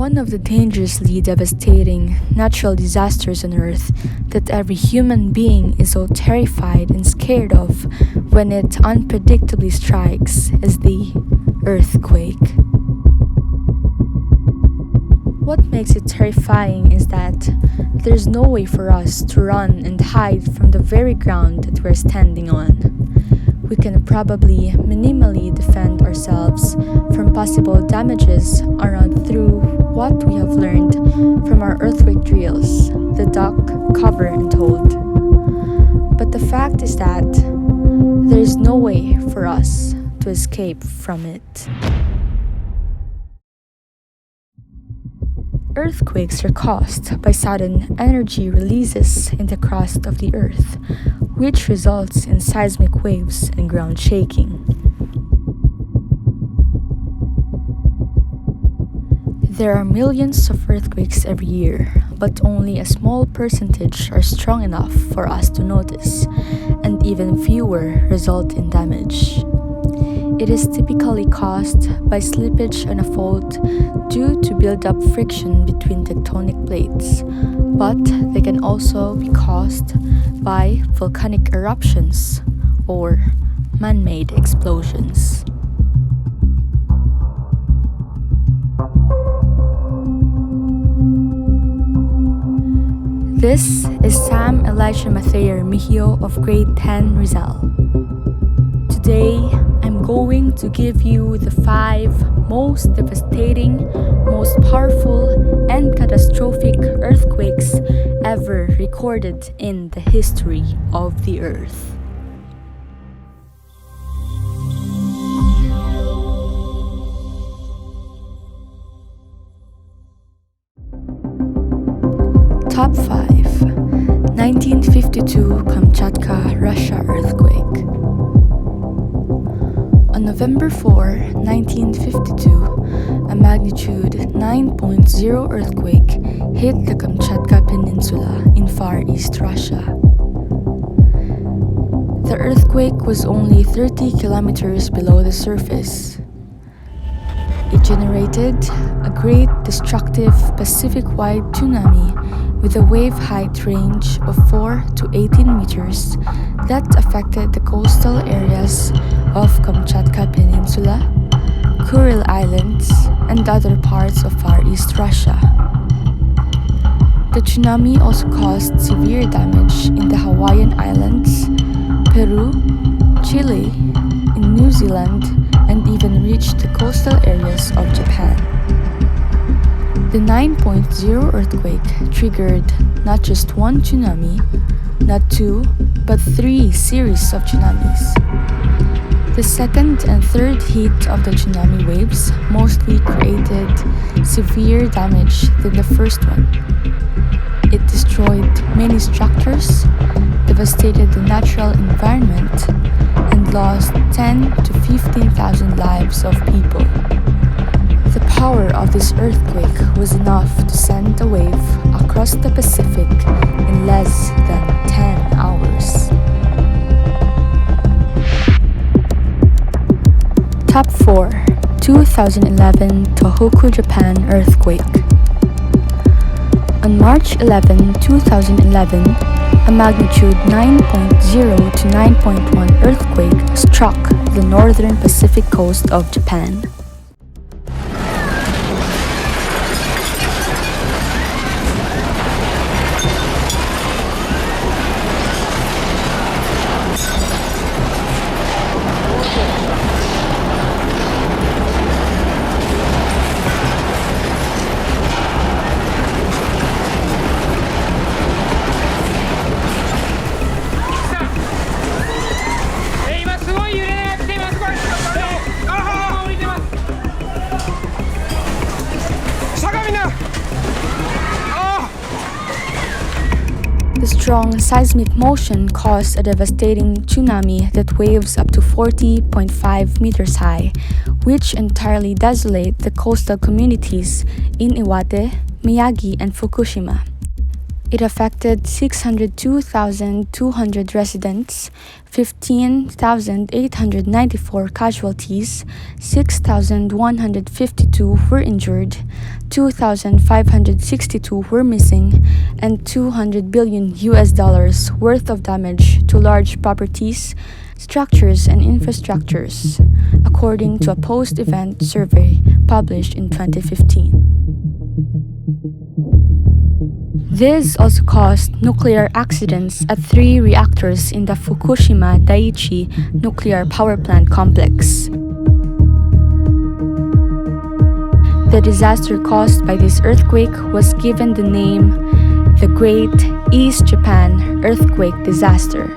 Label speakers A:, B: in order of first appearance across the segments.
A: One of the dangerously devastating natural disasters on Earth that every human being is so terrified and scared of when it unpredictably strikes is the earthquake. What makes it terrifying is that there's no way for us to run and hide from the very ground that we're standing on. We can probably minimally defend ourselves from possible damages around through what we have learned from our earthquake drills, the duck, cover, and hold. But the fact is that there is no way for us to escape from it. Earthquakes are caused by sudden energy releases in the crust of the earth, which results in seismic waves and ground shaking. There are millions of earthquakes every year, but only a small percentage are strong enough for us to notice, and even fewer result in damage. It is typically caused by slippage on a fault due to build-up friction between tectonic plates, but they can also be caused by volcanic eruptions or man-made explosions. This is Sam Elijah Mathayer Mihio of Grade 10 Rizal. Today, I'm going to give you the 5 most devastating, most powerful, and catastrophic earthquakes ever recorded in the history of the Earth. Top 5. 1952 Kamchatka, Russia earthquake. On November 4, 1952, a magnitude 9.0 earthquake hit the Kamchatka Peninsula in Far East Russia. The earthquake was only 30 kilometers below the surface. It generated a great destructive Pacific-wide tsunami with a wave height range of 4 to 18 meters that affected the coastal areas of Kamchatka Peninsula, Kuril Islands, and other parts of Far East Russia. The tsunami also caused severe damage in the Hawaiian Islands, Peru, Chile, in New Zealand, and even reached the coastal areas of Japan. The 9.0 earthquake triggered not just one tsunami, not 2, but 3 series of tsunamis. The second and third heat of the tsunami waves mostly created severe damage than the first one. It destroyed many structures, devastated the natural environment, and lost 10 to 15,000 lives of people. The power of this earthquake was enough to send a wave across the Pacific in less than 10 hours. Top 4. 2011 Tohoku, Japan earthquake. On March 11, 2011, a magnitude 9.0 to 9.1 earthquake struck the northern Pacific coast of Japan. The strong seismic motion caused a devastating tsunami that waves up to 40.5 meters high, which entirely desolate the coastal communities in Iwate, Miyagi, and Fukushima. It affected 602,200 residents, 15,894 casualties, 6,152 were injured, 2,562 were missing, and 200 billion US dollars worth of damage to large properties, structures, and infrastructures, according to a post-event survey published in 2015. This also caused nuclear accidents at 3 reactors in the Fukushima Daiichi nuclear power plant complex. The disaster caused by this earthquake was given the name the Great East Japan Earthquake Disaster.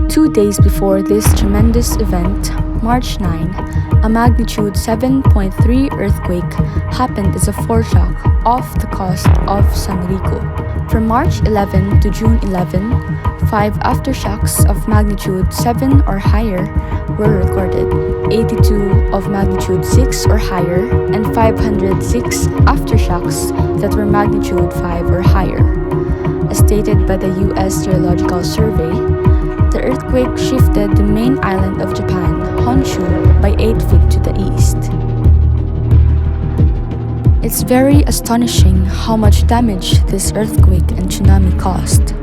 A: 2 days before this tremendous event, March 9, a magnitude 7.3 earthquake happened as a foreshock off the coast of Sanriku. From March 11 to June 11, 5 aftershocks of magnitude 7 or higher were recorded, 82 of magnitude 6 or higher, and 506 aftershocks that were magnitude 5 or higher. As stated by the U.S. Geological Survey, the earthquake shifted the main island of Japan, Honshu, by 8 feet to the east. It's very astonishing how much damage this earthquake and tsunami caused.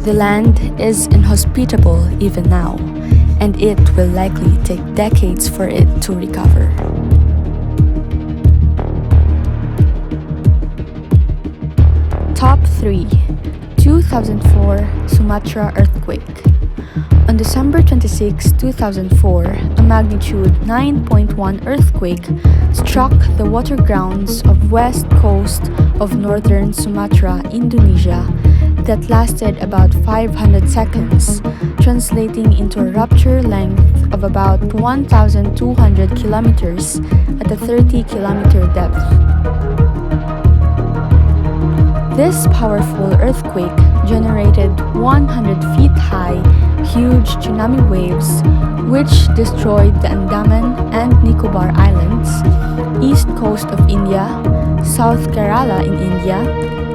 A: The land is inhospitable even now, and it will likely take decades for it to recover. Top 3. 2004 Sumatra Earthquake. On December 26, 2004, a magnitude 9.1 earthquake struck the watergrounds of west coast of northern Sumatra, Indonesia, that lasted about 500 seconds, translating into a rupture length of about 1,200 kilometers at a 30-kilometer depth. This powerful earthquake generated 100 feet high, huge tsunami waves which destroyed the Andaman and Nicobar Islands, east coast of India, South Kerala in India,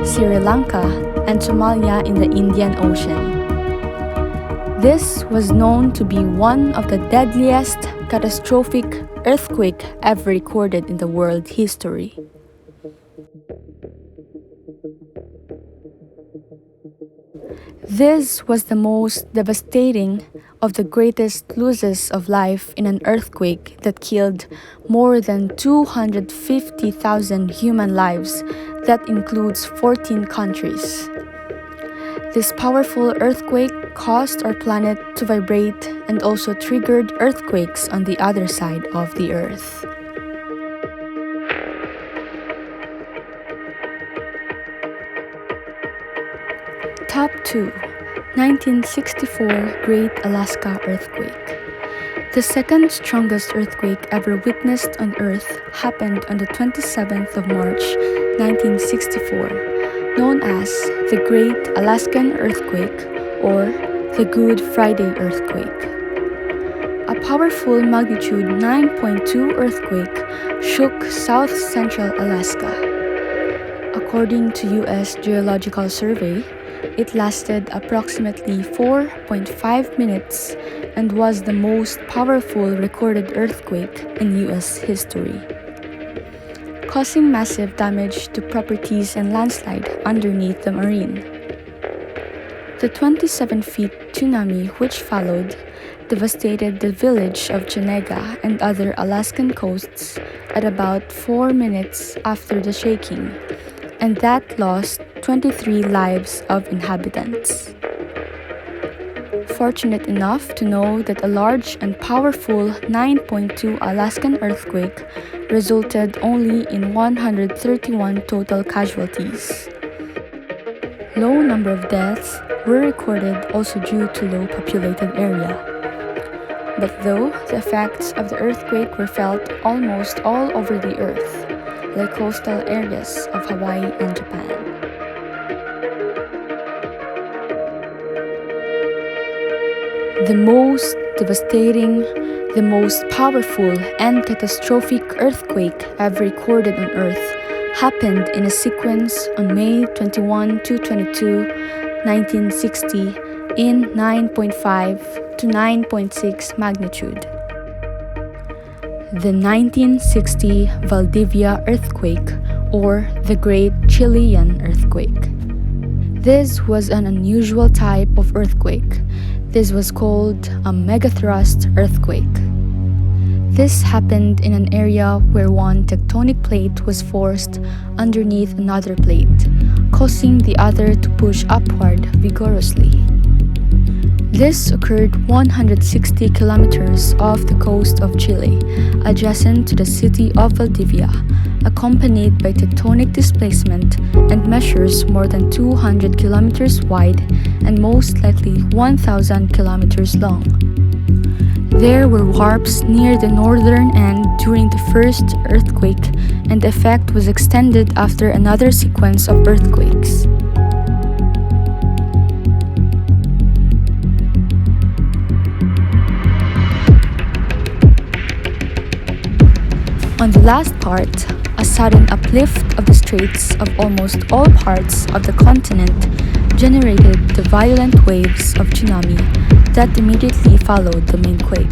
A: Sri Lanka, and Somalia in the Indian Ocean. This was known to be one of the deadliest catastrophic earthquake ever recorded in the world history. This was the most devastating of the greatest losses of life in an earthquake that killed more than 250,000 human lives. That includes 14 countries. This powerful earthquake caused our planet to vibrate and also triggered earthquakes on the other side of the earth. Top 2. 1964 Great Alaska Earthquake. The second strongest earthquake ever witnessed on Earth happened on the 27th of March, 1964, known as the Great Alaskan Earthquake or the Good Friday Earthquake. A powerful magnitude 9.2 earthquake shook South Central Alaska. According to U.S. Geological Survey, it lasted approximately 4.5 minutes and was the most powerful recorded earthquake in U.S. history, causing massive damage to properties and landslide underneath the marine. The 27-feet tsunami which followed devastated the village of Chenega and other Alaskan coasts at about 4 minutes after the shaking, and that lost 23 lives of inhabitants. Fortunate enough to know that a large and powerful 9.2 Alaskan earthquake resulted only in 131 total casualties. Low number of deaths were recorded also due to low populated area. But though the effects of the earthquake were felt almost all over the earth, like coastal areas of Hawaii and Japan. The most devastating, the most powerful and catastrophic earthquake ever recorded on Earth happened in a sequence on May 21 to 22, 1960 in 9.5 to 9.6 magnitude. The 1960 Valdivia earthquake, or the Great Chilean Earthquake. This was an unusual type of earthquake. This was called a megathrust earthquake. This happened in an area where one tectonic plate was forced underneath another plate, causing the other to push upward vigorously. This occurred 160 kilometers off the coast of Chile, adjacent to the city of Valdivia, accompanied by tectonic displacement and measures more than 200 kilometers wide and most likely 1,000 kilometers long. There were warps near the northern end during the first earthquake, and the effect was extended after another sequence of earthquakes. On the last part, a sudden uplift of the straits of almost all parts of the continent generated the violent waves of tsunami that immediately followed the main quake.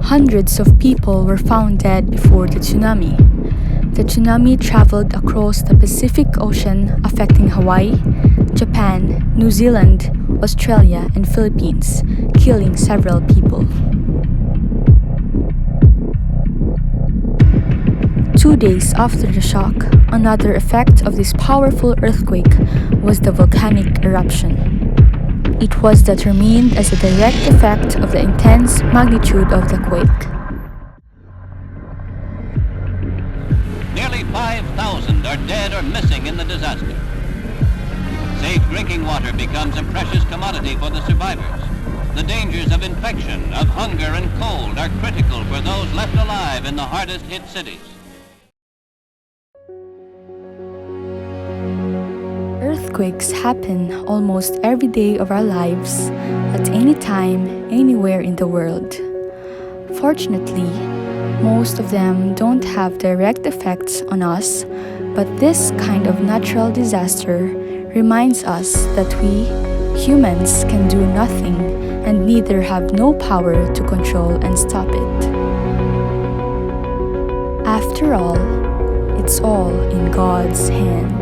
A: Hundreds of people were found dead before the tsunami. The tsunami traveled across the Pacific Ocean, affecting Hawaii, Japan, New Zealand, Australia, and Philippines, killing several people. 2 days after the shock, another effect of this powerful earthquake was the volcanic eruption. It was determined as a direct effect of the intense magnitude of the quake.
B: Nearly 5,000 are dead or missing in the disaster. Safe drinking water becomes a precious commodity for the survivors. The dangers of infection, of hunger and cold are critical for those left alive in the hardest hit cities.
A: Earthquakes happen almost every day of our lives, at any time, anywhere in the world. Fortunately, most of them don't have direct effects on us, but this kind of natural disaster reminds us that we, humans, can do nothing and neither have no power to control and stop it. After all, it's all in God's hands.